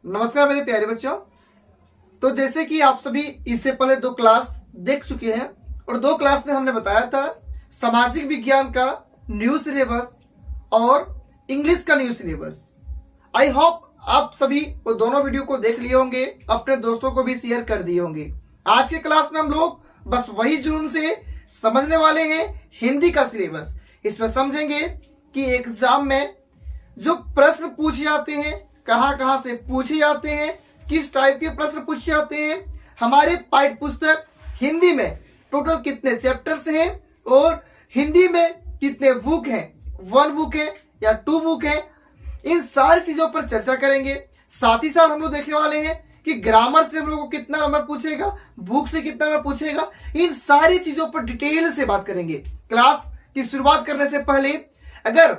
नमस्कार मेरे प्यारे बच्चों। तो जैसे कि आप सभी इससे पहले 2 क्लास देख चुके हैं और 2 क्लास में हमने बताया था सामाजिक विज्ञान का न्यू सिलेबस और इंग्लिश का न्यू सिलेबस। आई होप आप सभी वो दोनों वीडियो को देख लिए होंगे, अपने दोस्तों को भी शेयर कर दिए होंगे। आज के क्लास में हम लोग बस वही जुनून से समझने वाले हैं हिंदी का सिलेबस। इसमें समझेंगे कि एग्जाम में जो प्रश्न पूछे जाते हैं, कहां से पूछे जाते हैं, किस टाइप के प्रश्न पूछे जाते हैं, हमारे पाठ्य पुस्तक हिंदी में टोटल कितने चैप्टर्स हैं और हिंदी में कितने बुक हैं, 1 बुक है या 2 बुक है, इन सारी चीजों पर चर्चा करेंगे। साथ ही साथ हम लोग देखने वाले हैं कि ग्रामर से हम लोग को कितना नंबर पूछेगा, बुक से कितना नंबर पूछेगा, इन सारी चीजों पर डिटेल से बात करेंगे। क्लास की शुरुआत करने से पहले अगर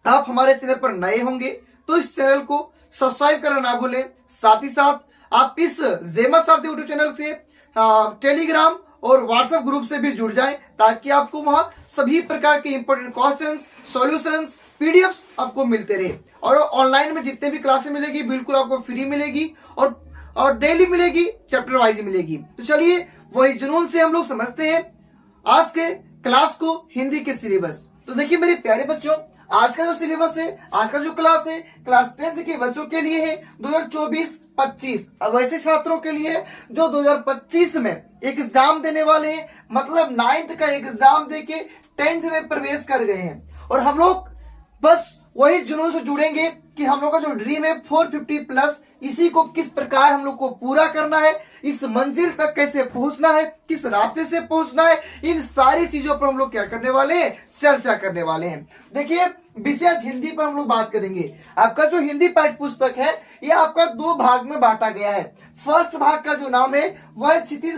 आप हमारे चैनल पर नए होंगे तो इस चैनल को सब्सक्राइब करना ना भूलें। साथ ही साथ आप इस जेमा सारथी यूट्यूब चैनल से टेलीग्राम और व्हाट्सएप ग्रुप से भी जुड़ जाएं ताकि आपको वहां सभी प्रकार के इंपॉर्टेंट क्वेश्चंस, सॉल्यूशंस, पीडीएफ्स आपको मिलते रहे। और ऑनलाइन में जितने भी क्लासेस मिलेगी बिल्कुल आपको फ्री मिलेगी और डेली मिलेगी, चैप्टर वाइज मिलेगी। तो चलिए वही जुनून से हम लोग समझते हैं आज के क्लास को, हिंदी के सिलेबस। तो देखिए मेरे प्यारे बच्चों, आज का जो सिलेबस है, आज का जो क्लास है, क्लास 10th के बच्चों के लिए है 2024-25। अब ऐसे छात्रों के लिए है जो 2025 में एग्जाम देने वाले हैं, मतलब 9th का एग्जाम देके 10th में प्रवेश कर गए हैं। और हम लोग बस वही जुनून से जुड़ेंगे कि हम लोग का जो ड्रीम है 450+, इसी को किस प्रकार हम लोग को पूरा करना है, इस मंजिल तक कैसे पहुंचना है, किस रास्ते से पहुंचना है, इन सारी चीजों पर हम लोग क्या करने वाले हैं, चर्चा करने वाले हैं। देखिए विशेष हिंदी पर हम लोग बात करेंगे। आपका जो हिंदी पाठ्य पुस्तक है ये आपका 2 भाग में बांटा गया है। फर्स्ट भाग का जो नाम है वह है क्षितिज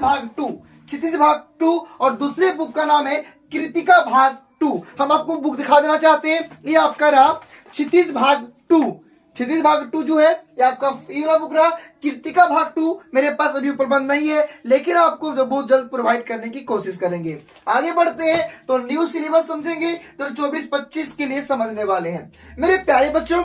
भाग 2 और दूसरे बुक का नाम है कृतिका भाग 2। हम आपको बुक दिखा देना चाहते हैं, ये आपका रहा क्षितिज भाग 2। क्षितिज भाग 2 जो है ये आपका ये बुक रहा। कृतिका भाग 2 मेरे पास अभी उपलब्ध नहीं है, लेकिन आपको बहुत जल्द प्रोवाइड करने की कोशिश करेंगे। आगे बढ़ते हैं तो न्यू सिलेबस समझेंगे, तो 24-25 के लिए समझने वाले हैं। मेरे प्यारे बच्चों,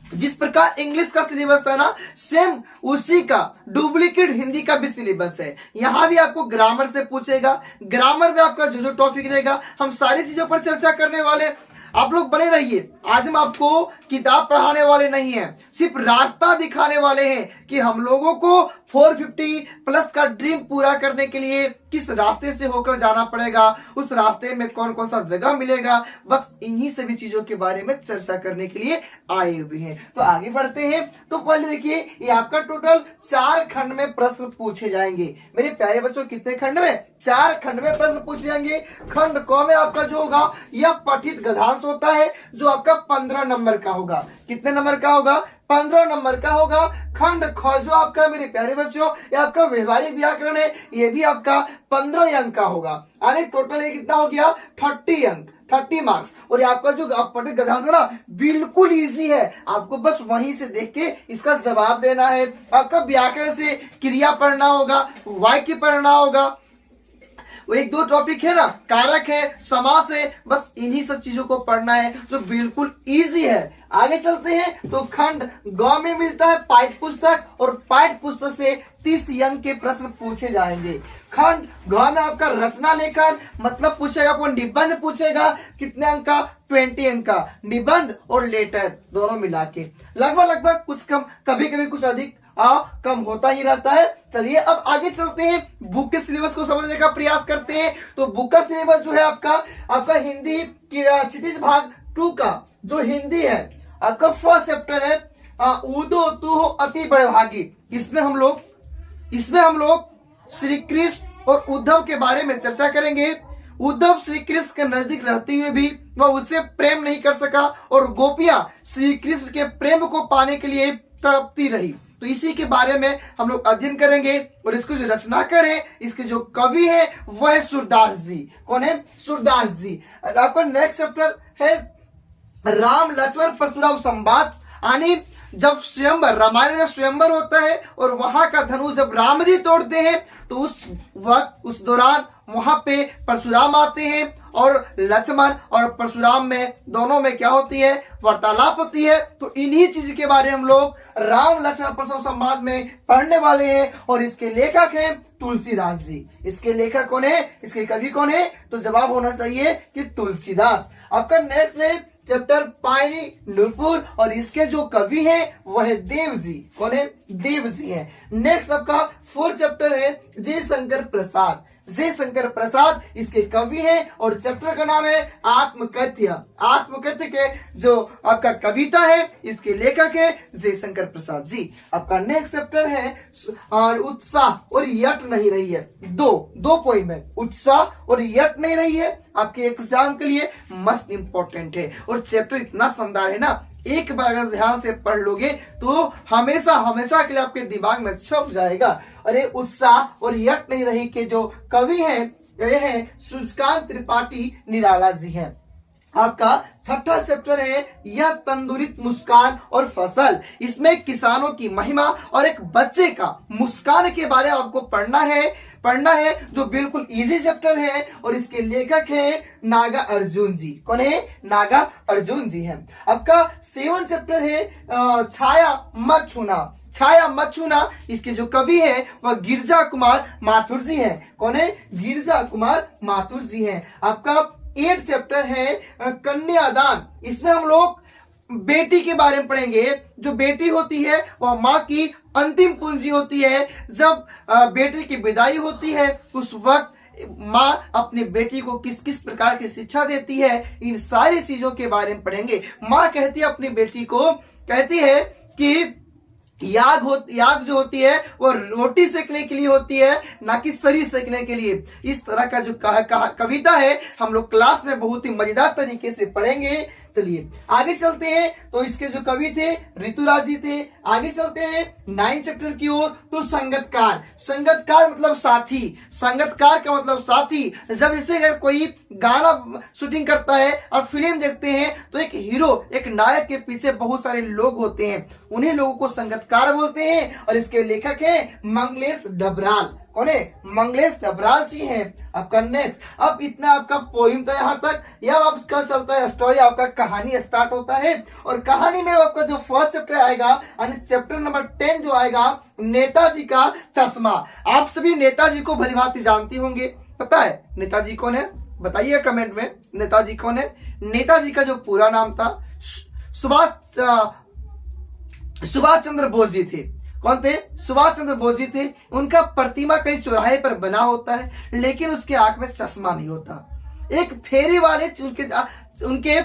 जिस प्रकार इंग्लिश का सिलेबस था ना, सेम उसी का डुप्लीकेट हिंदी का भी सिलेबस है। यहाँ भी आपको ग्रामर से पूछेगा, ग्रामर में आपका जो टॉपिक रहेगा हम सारी चीजों पर चर्चा करने वाले। आप लोग बने रहिए। आज हम आपको किताब पढ़ाने वाले नहीं हैं, सिर्फ रास्ता दिखाने वाले हैं कि हम लोगों को 450+ का ड्रीम पूरा करने के लिए किस रास्ते से होकर जाना पड़ेगा, उस रास्ते में कौन कौन सा जगह मिलेगा, बस इन्हीं सभी चीजों के बारे में चर्चा करने के लिए आए हुए हैं। तो आगे बढ़ते हैं। तो पहले देखिए ये आपका टोटल 4 खंड में प्रश्न पूछे जाएंगे। मेरे प्यारे बच्चों, कितने खंड में? 4 खंड में प्रश्न पूछे जाएंगे। खंड क में आपका जो होगा यह पठित गद्यांश होता है, जो आपका 15 नंबर का होगा। कितने नंबर का होगा? 15 नंबर का होगा। खंड ख जो आपका मेरे प्यारे बच्चों ये आपका व्यवहारिक व्याकरण है, ये भी आपका 15 अंक का होगा। यानी टोटल ये कितना हो गया? 30 अंक, 30 मार्क्स। और ये आपका जो पठित गद्यांश है ना, बिल्कुल इजी है। आपको बस वहीं से देख के इसका जवाब देना है। आपका व्याकरण से क्रिया पढ़ना होगा, वाक्य पढ़ना होगा, वो 1-2 टॉपिक है ना, कारक है, समास है, बस इन्हीं सब चीजों को पढ़ना है, जो बिल्कुल इजी है। आगे चलते हैं तो खंड ग में मिलता है पाठ्य पुस्तक, और पाठ्य पुस्तक से 30 अंक के प्रश्न पूछे जाएंगे। खंड घ में आपका रचना लेकर मतलब पूछेगा, आपको निबंध पूछेगा। कितने अंक का? 20 अंक का। निबंध और लेटर दोनों मिला के लगभग कुछ कम, कभी कभी कुछ अधिक कम होता ही रहता है। चलिए अब आगे चलते हैं, बुक के सिलेबस को समझने का प्रयास करते हैं। तो बुक का सिलेबस जो है आपका हिंदी की क्षितिज भाग 2 का जो हिंदी है, आपका फर्स्ट चैप्टर है उदो तू हो अति बड़भागी। इसमें हम लोग श्री कृष्ण और उद्धव के बारे में चर्चा करेंगे। उद्धव श्री कृष्ण के नजदीक रहते हुए भी वह उससे प्रेम नहीं कर सका और गोपियां श्री कृष्ण के प्रेम को पाने के लिए तड़पती रही। तो इसी के बारे में हम लोग अध्ययन करेंगे। और इसको जो रचनाकार है, इसके जो कवि है वह है सूरदास जी। कौन है? सूरदास जी। आपका नेक्स्ट चैप्टर है राम लक्ष्मण परशुराम संवाद। यानी जब स्वयंवर, रामायण में स्वयंवर होता है और वहां का धनुष जब राम जी तोड़ते हैं तो उस वक्त, उस दौरान वहां पे परशुराम आते हैं और लक्ष्मण और परशुराम में दोनों में क्या होती है, वार्तालाप होती है। तो इन्हीं चीज के बारे हम लोग राम लक्ष्मण परशुराम संवाद में पढ़ने वाले हैं। और इसके लेखक हैं तुलसीदास जी। इसके लेखक कौन है, इसके कवि कौन है, तो जवाब होना चाहिए कि तुलसीदास। आपका नेक्स्ट है चैप्टर पायनी नूरपुर और इसके जो कवि हैं वह है देव जी। कौन है, देव जी हैं। नेक्स्ट आपका 4th चैप्टर है जयशंकर प्रसाद। जयशंकर प्रसाद इसके कवि हैं और चैप्टर का नाम है आत्मकथ्य। आत्मकथ्य के जो आपका कविता है इसके लेखक है जयशंकर प्रसाद जी। आपका नेक्स्ट चैप्टर है और उत्साह और यट नहीं रही है। दो पॉइंट में उत्साह और यट नहीं रही है, आपके एग्जाम के लिए मस्ट इंपॉर्टेंट है। और चैप्टर इतना शानदार है ना, एक बार अगर ध्यान से पढ़ लोगे तो हमेशा हमेशा के लिए आपके दिमाग में छप जाएगा। अरे उत्साह और यट नहीं रही के जो कवि हैं ये हैं सूर्यकांत त्रिपाठी निराला जी हैं। आपका 6ठा चैप्टर है यह तंदुरित मुस्कान और फसल। इसमें किसानों की महिमा और एक बच्चे का मुस्कान के बारे में आपको पढ़ना है जो बिल्कुल इजी चैप्टर है। और इसके लेखक हैं नागा अर्जुन जी। कौन है, नागा अर्जुन जी हैं। आपका 7 चैप्टर है छाया मत छूना। छाया मत छूना इसके जो कवि है वह गिरजा कुमार माथुर जी हैं। कौन है, गिरजा कुमार माथुर जी हैं। आपका 8 चैप्टर है कन्यादान। इसमें हम लोग बेटी के बारे में पढ़ेंगे। जो बेटी होती है वह माँ की अंतिम पूंजी होती है। जब बेटी की विदाई होती है उस वक्त माँ अपनी बेटी को किस किस प्रकार की शिक्षा देती है, इन सारी चीजों के बारे में पढ़ेंगे। माँ कहती है अपनी बेटी को, कहती है कि याग जो होती है वो रोटी सेकने के लिए होती है, ना कि शरीर सेकने के लिए। इस तरह का जो कविता है हम लोग क्लास में बहुत ही मजेदार तरीके से पढ़ेंगे। चलिए आगे चलते हैं। तो इसके जो कवि थे ऋतुराज जी थे। आगे चलते हैं 9 चैप्टर की ओर। तो संगतकार, संगतकार मतलब साथी। संगतकार का मतलब साथी। जब इसे अगर कोई गाना शूटिंग करता है और फिल्म देखते हैं तो एक हीरो, एक नायक के पीछे बहुत सारे लोग होते हैं, उन्हीं लोगों को संगतकार बोलते हैं। और इसके लेखक हैं मंगलेश डबराल। कौन है, मंगलेश डबराल जी हैं। आपका नेक्स्ट, अब इतना आपका पोइम था यहाँ तक। यह आपका चलता है स्टोरी, आपका कहानी स्टार्ट होता है। और कहानी में आपका जो फर्स्ट चैप्टर आएगा यानी चैप्टर नंबर 10 जो आएगा नेताजी का चश्मा। आप सभी नेताजी को भली भांति जानती होंगे। पता है नेताजी कौन है, बताइए कमेंट में नेताजी कौन है। नेताजी का जो पूरा नाम था सुभाष चंद्र बोस जी थे। कौन थे, सुभाष चंद्र बोस जी थे। उनका प्रतिमा कहीं चौराहे पर बना होता है लेकिन उसके आंख में चश्मा नहीं होता। एक फेरी वाले उनके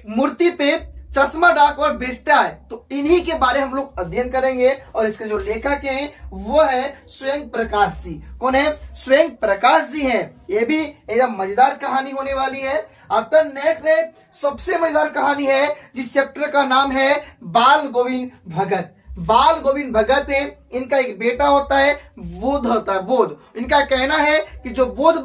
मूर्ति पे चश्मा डालकर बेचता है। तो इन्हीं के बारे हम लोग अध्ययन करेंगे। और इसके जो लेखक हैं वो है स्वयं प्रकाश जी। कौन है, स्वयं प्रकाश जी हैं। ये भी एकदम मजेदार कहानी होने वाली है। आपका नेक्स्ट है सबसे मजेदार कहानी है जिस चैप्टर का नाम है बाल गोविंद भगत। बाल गोविंद भगत है, इनका एक बेटा होता है, बोध होता है, बोध। इनका कहना है कि जो बोध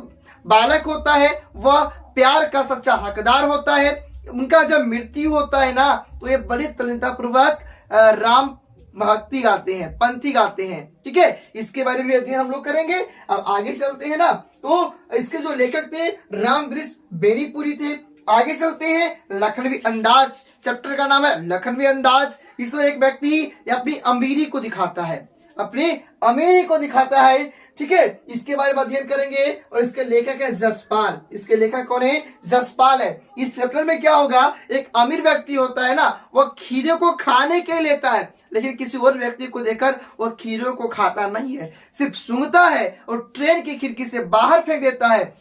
बालक होता है वह प्यार का सच्चा हकदार होता है। उनका जब मृत्यु होता है ना तो ये बड़ी तल्लीनता पूर्वक राम भक्ति गाते हैं, पंथी गाते हैं। ठीक है, इसके बारे में अध्ययन हम लोग करेंगे। अब आगे चलते हैं ना, तो इसके जो लेखक थे रामवृक्ष बेनीपुरी थे। आगे चलते हैं लखनवी अंदाज। चैप्टर का नाम है लखनवी अंदाज। इसमें एक व्यक्ति अपनी अमीरी को दिखाता है, अपनी अमीरी को दिखाता है। ठीक है, इसके बारे में अध्ययन करेंगे। और इसके लेखक है जसपाल। इसके लेखक कौन है, जसपाल है। इस चैप्टर में क्या होगा, एक अमीर व्यक्ति होता है ना, वह खीरे को खाने के लिए लेता है लेकिन किसी और व्यक्ति को देखकर वह खीरों को खाता नहीं है, सिर्फ सूंघता है और ट्रेन की खिड़की से बाहर फेंक देता है।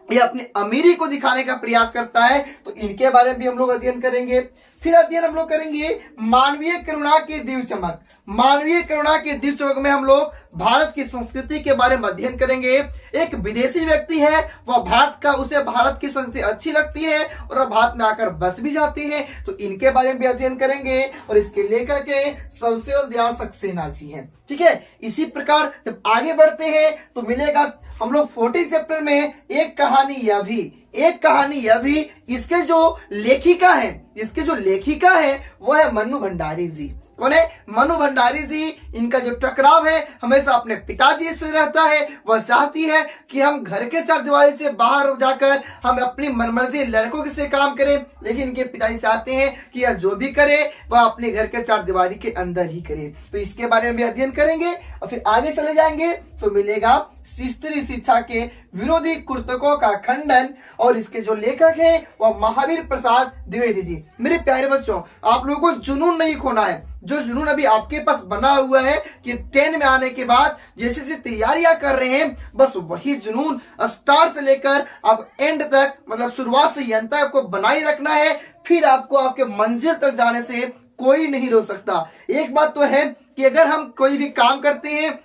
ये अपनी अमीरी को दिखाने का प्रयास करता है। तो इनके बारे में भी हम लोग अध्ययन करेंगे। फिर अध्ययन हम लोग करेंगे मानवीय करुणा की दिव्य चमक। मानवीय करुणा की दिव्य चमक में हम लोग भारत की संस्कृति के बारे में अध्ययन करेंगे। एक विदेशी व्यक्ति है, वह उसे भारत की संस्कृति अच्छी लगती है और वह भारत में आकर बस भी जाती है। तो इनके बारे में भी अध्ययन करेंगे। और इसके लेखक है शमशेर दयाल सक्सेना जी हैं। ठीक है, इसी प्रकार जब आगे बढ़ते हैं तो मिलेगा हम लोग 40 चैप्टर में एक कहानी यह भी। इसके जो लेखिका है वो है मन्नू भंडारी जी। कौन है? मनु भंडारी जी। इनका जो टकराव है हमेशा अपने पिताजी से रहता है। वह चाहती है कि हम घर के चारदीवारी से बाहर जाकर हम अपनी मनमर्जी लड़कों के से काम करें, लेकिन इनके पिताजी चाहते हैं कि यह जो भी करे वह अपने घर के चारदीवारी के अंदर ही करे। तो इसके बारे में भी अध्ययन करेंगे और फिर आगे चले जाएंगे तो मिलेगा स्त्री शिक्षा के विरोधी कुर्तकों का खंडन, और इसके जो लेखक हैं वह महावीर प्रसाद द्विवेदी जी। मेरे प्यारे बच्चों, आप लोगों को जुनून नहीं खोना है। जो जुनून अभी आपके पास बना हुआ है कि 10 में आने के बाद जैसे से तैयारियां कर रहे हैं, बस वही जुनून स्टार्ट से लेकर अब एंड तक, मतलब शुरुआत से अंत तक आपको बनाए रखना है। फिर आपको आपके मंजिल तक जाने से कोई नहीं रोक सकता। एक बात तो है कि अगर हम कोई भी काम करते हैं,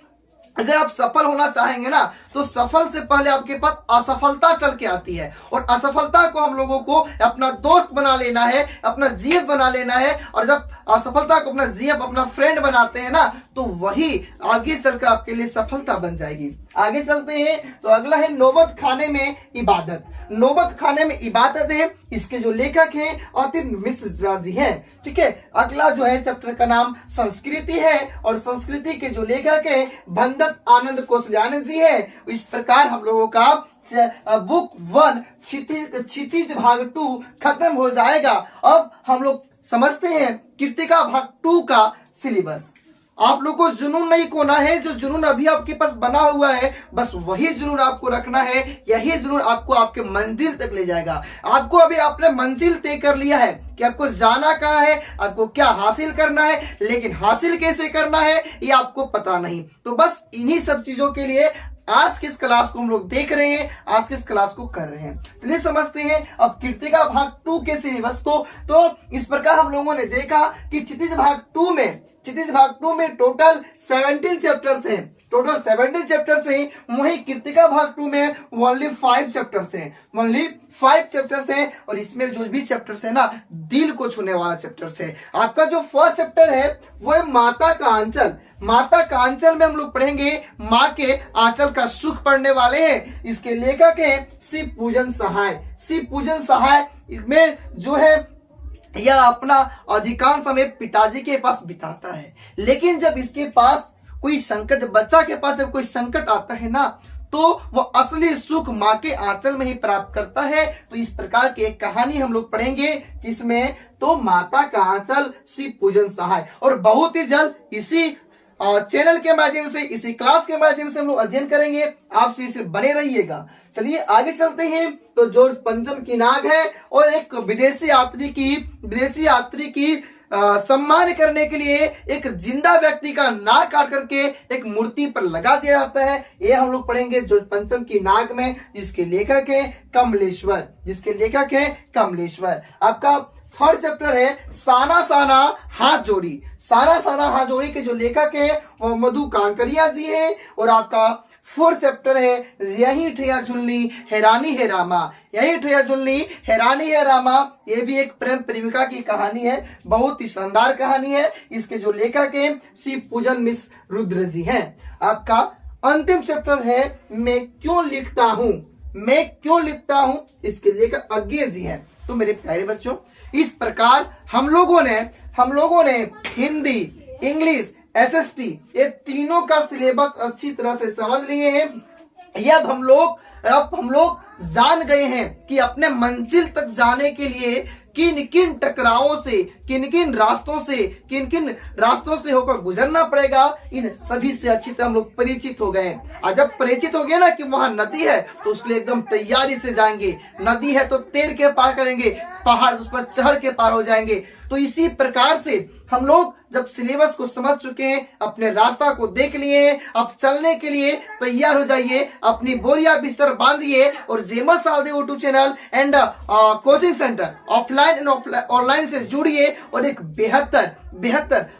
अगर आप सफल होना चाहेंगे ना, तो सफल से पहले आपके पास असफलता चल के आती है, और असफलता को हम लोगों को अपना दोस्त बना लेना है, अपना जीएफ बना लेना है। और जब असफलता को अपना जीएफ, अपना फ्रेंड बनाते हैं ना, तो वही आगे चलकर आपके लिए सफलता बन जाएगी। आगे चलते हैं तो अगला है नौबत खाने में इबादत। नौबत खाने में इबादत है, इसके जो लेखक हैं अतिन मिश्रा जी हैं। ठीक है, अगला जो है चैप्टर का नाम संस्कृति है, और संस्कृति के जो लेखक हैं भंदत आनंद कौशल्यानी जी है। इस प्रकार हम लोगों का बुक 1 क्षितिज भाग 2 खत्म हो जाएगा। अब हम लोग समझते हैं कृतिका भाग 2 का सिलेबस। आप लोग को जुनून नहीं खोना है। जो जुनून अभी आपके पास बना हुआ है, बस वही जुनून आपको रखना है। यही जुनून आपको आपके मंजिल तक ले जाएगा। आपको अभी आपने मंजिल तय कर लिया है कि आपको जाना कहाँ है, आपको क्या हासिल करना है, लेकिन हासिल कैसे करना है ये आपको पता नहीं। तो बस इन्हीं सब चीजों के लिए आज किस क्लास को हम लोग देख रहे हैं, आज किस क्लास को कर रहे हैं। चलिए समझते हैं अब कृतिका भाग 2 के सिलेबस को। तो इस प्रकार हम लोगों ने देखा कि क्षितिज भाग 2 में टोटल 17 चैप्टर्स हैं। टोटल 17 चैप्टर्स हैं। वहीं कृतिका भाग 2 में ओनली 5 चैप्टर्स हैं। ओनली 5 चैप्टर्स हैं, और इसमें जो भी चैप्टर्स है ना, दिल को छूने वाला चैप्टर्स है। आपका जो फर्स्ट चैप्टर है वो है माता का आंचल। माता का आंचल में हम लोग पढ़ेंगे माँ के आंचल का सुख पढ़ने वाले हैं। इसके लेखक हैं शिव पूजन सहाय। शिव पूजन सहाय इसमें जो है यह अपना अधिकांश समय पिताजी के पास बिताता है, लेकिन जब इसके पास कोई संकट, बच्चा के पास जब कोई संकट आता है ना, तो वो असली सुख माँ के आंचल में ही प्राप्त करता है। तो इस प्रकार की एक कहानी हम लोग पढ़ेंगे, इसमें तो माता का आंचल शिव पूजन सहाय। और बहुत ही जल्द इसी चैनल के माध्यम से, इसी क्लास के माध्यम से हम लोग अध्ययन करेंगे। आप सिर्फ बने रहिएगा। चलिए आगे चलते हैं। तो जॉर्ज पंचम की नाग है, और एक विदेशी यात्री की सम्मान करने के लिए एक जिंदा व्यक्ति का नाक काट करके एक मूर्ति पर लगा दिया जाता है। ये हम लोग पढ़ेंगे जॉर्ज पंचम की नाग में, जिसके लेखक है कमलेश्वर। आपका थर्ड चैप्टर है साना साना हाथ जोड़ी। साना साना हाथ जोड़ी के जो लेखक है वो मधु कांकरिया जी है। और आपका फोर्थ चैप्टर है यही ठैया झुलनी हैरानी है रामा। यही ठैया झुलनी हैरानी है रामा, ये भी एक प्रेम प्रेमिका की कहानी है। बहुत ही शानदार कहानी है। इसके जो लेखक है शिव पूजन मिश्र रुद्र जी हैं। आपका अंतिम चैप्टर है मैं क्यों लिखता हूँ। इसके लेखक अज्ञे जी हैं। तो मेरे प्यारे बच्चों, इस प्रकार हम लोगों ने हिंदी, इंग्लिश, एसएसटी ये तीनों का सिलेबस अच्छी तरह से समझ लिए हैं। ये अब हम लोग जान गए हैं कि अपने मंजिल तक जाने के लिए किन किन टकरावों से, किन किन रास्तों से होकर गुजरना पड़ेगा। इन सभी से अच्छी तरह हम लोग परिचित हो गए। और जब परिचित हो गए ना कि वहां नदी है, तो उसके लिए एकदम तैयारी से जाएंगे। नदी है तो तैर के पार करेंगे, पहाड़ उस पर चढ़ के पार हो जाएंगे। तो इसी प्रकार से हम लोग जब सिलेबस को समझ चुके हैं, अपने रास्ता को देख लिए हैं, अब चलने के लिए तैयार हो जाइए। अपनी बोरिया बिस्तर बांधिए और जेमा सालदे YouTube channel and coaching centre offline and online से जुड़िए, और एक बेहतर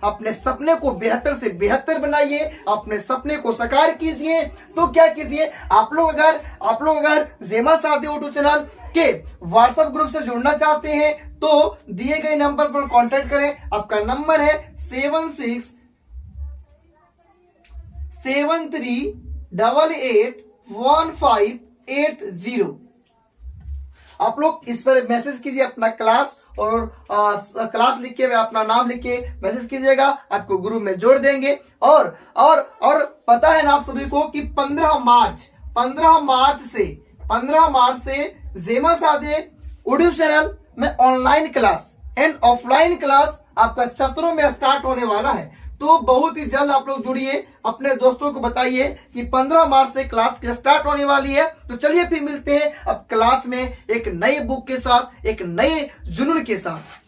अपने सपने को बेहतर से बेहतर बनाइए, अपने सपने को साकार कीजिए। तो क्या कीजिए, आप लोग अगर जेमा सालदे यूट्यूब चैनल के व्हाट्सएप ग्रुप से जुड़ना चाहते हैं तो दिए गए नंबर पर कांटेक्ट करें। आपका नंबर है 7673881580। आप लोग इस पर मैसेज कीजिए अपना क्लास, और क्लास लिख के अपना नाम लिख के मैसेज कीजिएगा, आपको ग्रुप में जोड़ देंगे। और पता है ना आप सभी को कि 15 मार्च से जेमा साधे यूट्यूब चैनल में online class and offline class आपका सत्रों में स्टार्ट होने वाला है। तो बहुत ही जल्द आप लोग जुड़िए, अपने दोस्तों को बताइए कि 15 मार्च से क्लास स्टार्ट होने वाली है। तो चलिए फिर मिलते हैं अब क्लास में एक नई बुक के साथ, एक नए जुनून के साथ।